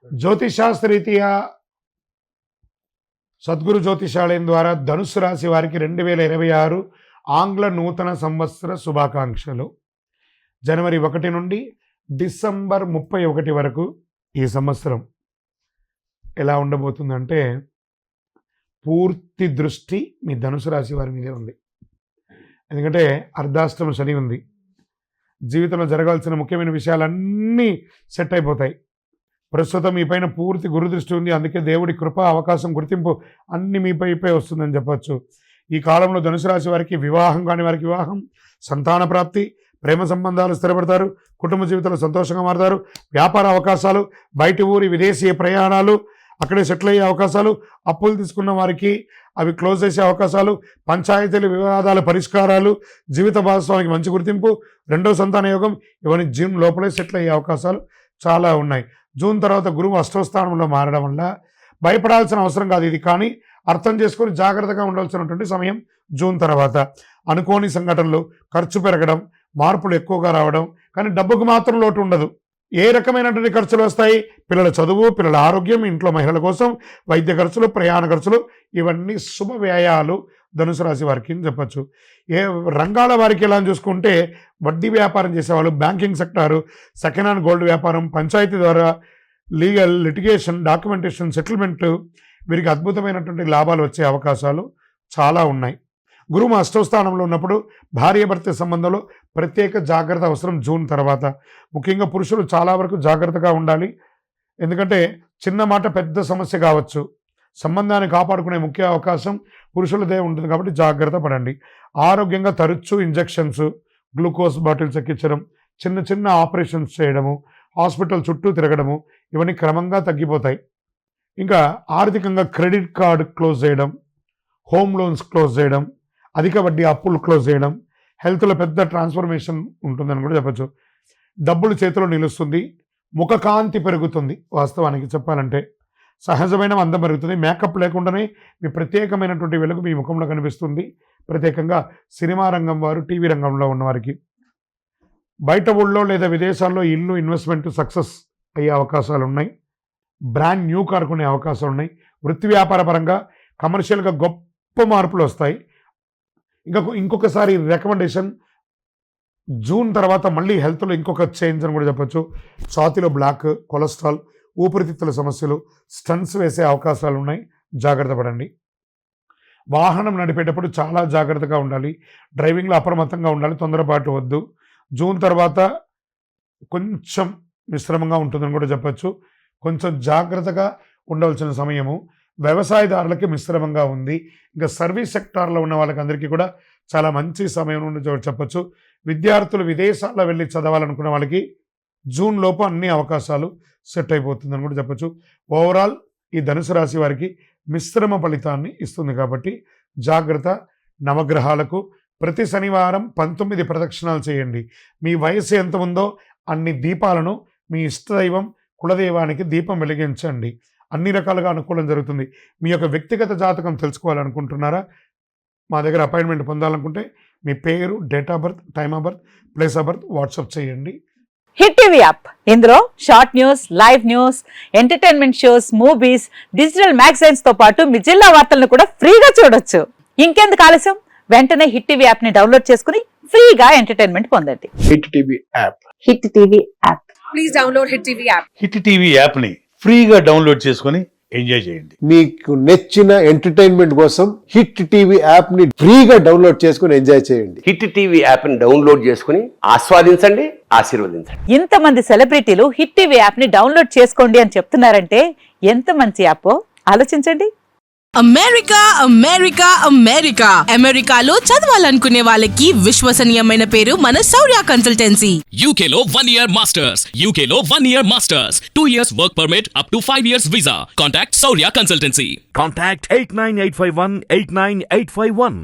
జ్యోతిషాస్త్రరీత్యా సద్గురు జ్యోతిషాలయం ద్వారా ధనుసు రాశి వారికి 2026 ఆంగ్ల నూతన సంవత్సర శుభాకాంక్షలు. జనవరి 1 నుండి డిసెంబర్ 31 వరకు ఈ సంవత్సరం ఎలా ఉండబోతుందంటే పూర్తి దృష్టి మీ ధనుసు రాశి వారి మీదే ఉంది. ఎందుకంటే అర్ధాష్టమ శని ఉంది. జీవితంలో జరగాల్సిన ముఖ్యమైన విషయాలన్నీ సెట్ అయిపోతాయి. ప్రస్తుతం మీ పైన పూర్తి గురుదృష్టి ఉంది. అందుకే దేవుడి కృప, అవకాశం, గుర్తింపు అన్ని మీపై వస్తుందని చెప్పచ్చు. ఈ కాలంలో ధనుసు రాశి వారికి వివాహం కాని వారికి వివాహం, సంతాన ప్రాప్తి, ప్రేమ సంబంధాలు స్థిరపడతారు, కుటుంబ జీవితంలో సంతోషంగా మారుతారు, వ్యాపార అవకాశాలు, బయటి ఊరి విదేశీ ప్రయాణాలు, అక్కడే సెటిల్ అయ్యే అవకాశాలు, అప్పులు తీసుకున్న వారికి అవి క్లోజ్ చేసే అవకాశాలు, పంచాయతీలు వివాదాల పరిష్కారాలు, జీవిత భాగస్వామికి మంచి గుర్తింపు, రెండో సంతాన యోగం, ఇవన్నీ జూన్ లోపలే సెటిల్ అయ్యే అవకాశాలు చాలా ఉన్నాయి. జూన్ తర్వాత గురువు అష్టమ స్థానంలో మారడం వల్ల భయపడాల్సిన అవసరం కాదు ఇది. కానీ అర్థం చేసుకొని జాగ్రత్తగా ఉండాల్సినటువంటి సమయం జూన్ తర్వాత. అనుకోని సంఘటనలు, ఖర్చు పెరగడం, మార్పులు ఎక్కువగా రావడం, కానీ డబ్బుకు మాత్రం లోటు ఉండదు. ఏ రకమైనటువంటి ఖర్చులు వస్తాయి? పిల్లల చదువు, పిల్లల ఆరోగ్యం, ఇంట్లో మహిళల కోసం వైద్య ఖర్చులు, ప్రయాణ ఖర్చులు, ఇవన్నీ శుభ వ్యయాలు ధనుసు రాశి వారికి అని చెప్పచ్చు. ఏ రంగాల వారికి ఎలా చూసుకుంటే వడ్డీ వ్యాపారం చేసేవాళ్ళు, banking sector, second hand gold వ్యాపారం, పంచాయతీ ద్వారా లీగల్, లిటిగేషన్, డాక్యుమెంటేషన్, సెటిల్మెంట్, వీరికి అద్భుతమైనటువంటి లాభాలు వచ్చే అవకాశాలు చాలా ఉన్నాయి. గురువు అష్టమ స్థానంలో ఉన్నప్పుడు భార్యాభర్త సంబంధంలో ప్రత్యేక జాగ్రత్త అవసరం జూన్ తర్వాత. ముఖ్యంగా పురుషులు చాలా వరకు జాగ్రత్తగా ఉండాలి. ఎందుకంటే చిన్న మాట పెద్ద సమస్య కావచ్చు. సంబంధాన్ని కాపాడుకునే ముఖ్య అవకాశం పురుషులదే ఉంటుంది కాబట్టి జాగ్రత్త పడండి. ఆరోగ్యంగా తరచూ ఇంజెక్షన్స్, గ్లూకోజ్ బాటిల్స్ ఎక్కించడం, చిన్న చిన్న ఆపరేషన్స్ చేయడము, హాస్పిటల్ చుట్టూ తిరగడము, ఇవన్నీ క్రమంగా తగ్గిపోతాయి. ఇంకా ఆర్థికంగా క్రెడిట్ కార్డు క్లోజ్ చేయడం, హోమ్ లోన్స్ క్లోజ్ చేయడం, అధిక వడ్డీ అప్పులు క్లోజ్ చేయడం, హెల్త్లో పెద్ద ట్రాన్స్ఫర్మేషన్ ఉంటుందని కూడా చెప్పచ్చు. డబ్బులు చేతిలో నిలుస్తుంది, ముఖకాంతి పెరుగుతుంది. వాస్తవానికి చెప్పాలంటే సహజమైన అందం పెరుగుతుంది. మేకప్ లేకుండానే మీ ప్రత్యేకమైనటువంటి వెలుగు మీ ముఖంలో కనిపిస్తుంది. ప్రత్యేకంగా సినిమా రంగం వారు, టీవీ రంగంలో ఉన్నవారికి బయట ఊళ్ళో లేదా విదేశాల్లో ఇల్లు ఇన్వెస్ట్మెంట్ సక్సెస్ అయ్యే అవకాశాలు ఉన్నాయి. బ్రాండ్ న్యూ కార్ కొనే అవకాశాలు ఉన్నాయి. వృత్తి వ్యాపార పరంగా కమర్షియల్గా గొప్ప మార్పులు వస్తాయి. ఇంకొకసారి రికమెండేషన్ జూన్ తర్వాత మళ్ళీ హెల్త్లో ఇంకొక చేంజ్ అని కూడా చెప్పచ్చు. ఛాతీలో బ్లాక్, కొలెస్ట్రాల్, ఊపిరితిత్తుల సమస్యలు, స్టంట్స్ వేసే అవకాశాలు ఉన్నాయి. జాగ్రత్త పడండి. వాహనం నడిపేటప్పుడు చాలా జాగ్రత్తగా ఉండాలి. డ్రైవింగ్లో అప్రమత్తంగా ఉండాలి. తొందరపాటు వద్దు. జూన్ తర్వాత కొంచెం మిశ్రమంగా ఉంటుందని కూడా చెప్పచ్చు. కొంచెం జాగ్రత్తగా ఉండవలసిన సమయము. వ్యవసాయదారులకి మిశ్రమంగా ఉంది. ఇంకా సర్వీస్ సెక్టార్లో ఉన్న వాళ్ళకి అందరికీ కూడా చాలా మంచి సమయం నుండి చెప్పచ్చు. విద్యార్థులు విదేశాల్లో వెళ్ళి చదవాలనుకున్న వాళ్ళకి జూన్ లోపు అన్ని అవకాశాలు సెట్ అయిపోతుందని కూడా చెప్పచ్చు. ఓవరాల్ ఈ ధనుసు రాశి వారికి మిశ్రమ ఫలితాన్ని ఇస్తుంది కాబట్టి జాగ్రత్త. నవగ్రహాలకు ప్రతి శనివారం 19 ప్రదక్షిణాలు చేయండి. మీ వయసు ఎంత ఉందో అన్ని దీపాలను మీ ఇష్టదైవం, కులదైవానికి దీపం వెలిగించండి. అన్ని రకాలుగా అనుకూలం జరుగుతుంది. మీ యొక్క వ్యక్తిగత జాతకం తెలుసుకోవాలనుకుంటున్నారా? మా దగ్గర అపాయింట్మెంట్ పొందాలనుకుంటే మీ పేరు, date of birth, time of birth, place of birth WhatsApp చేయండి. హిట్ టీవీ యాప్, ఇందులో short news, live news, entertainment shows, movies, digital magazines తో పాటు మీ జిల్లా వార్తలను కూడా ఫ్రీగా చూడొచ్చు. ఇంకెందుకు ఆలస్యం? వెంటనే హిట్ టీవీ యాప్ ని డౌన్లోడ్ చేసుకుని ఫ్రీగా ఎంటర్టైన్మెంట్ పొందండి. Hit TV app. Hit TV app. Please download hit TV app. Hit TV app ని ఫ్రీగా డౌన్లోడ్ చేసుకుని ఎంజాయ్ చేయండి. మీకు నచ్చిన ఎంటర్టైన్మెంట్ కోసం హిట్ టీవీ యాప్ ని ఫ్రీగా డౌన్లోడ్ చేసుకుని ఎంజాయ్ చేయండి. హిట్ టీవీ యాప్ ని డౌన్లోడ్ చేసుకుని ఆస్వాదించండి, ఆశీర్వదించండి. ఇంతమంది సెలబ్రిటీలు హిట్ టీవీ యాప్ ని డౌన్లోడ్ చేసుకోండి అని చెప్తున్నారంటే ఎంత మంచి యాప్ ఆలోచించండి. అమెరికా అమెరికా అమెరికా అమెరికాలో చదవాలనుకునే వాళ్ళకి విశ్వసనీయమైన పేరు మన శౌర్య కన్సల్టెన్సీ. UK లో 1 year masters, UK లో 1 year masters, 2 years work permit up to 5 years visa. Contact Saurya Consultancy. Contact 89851 89851.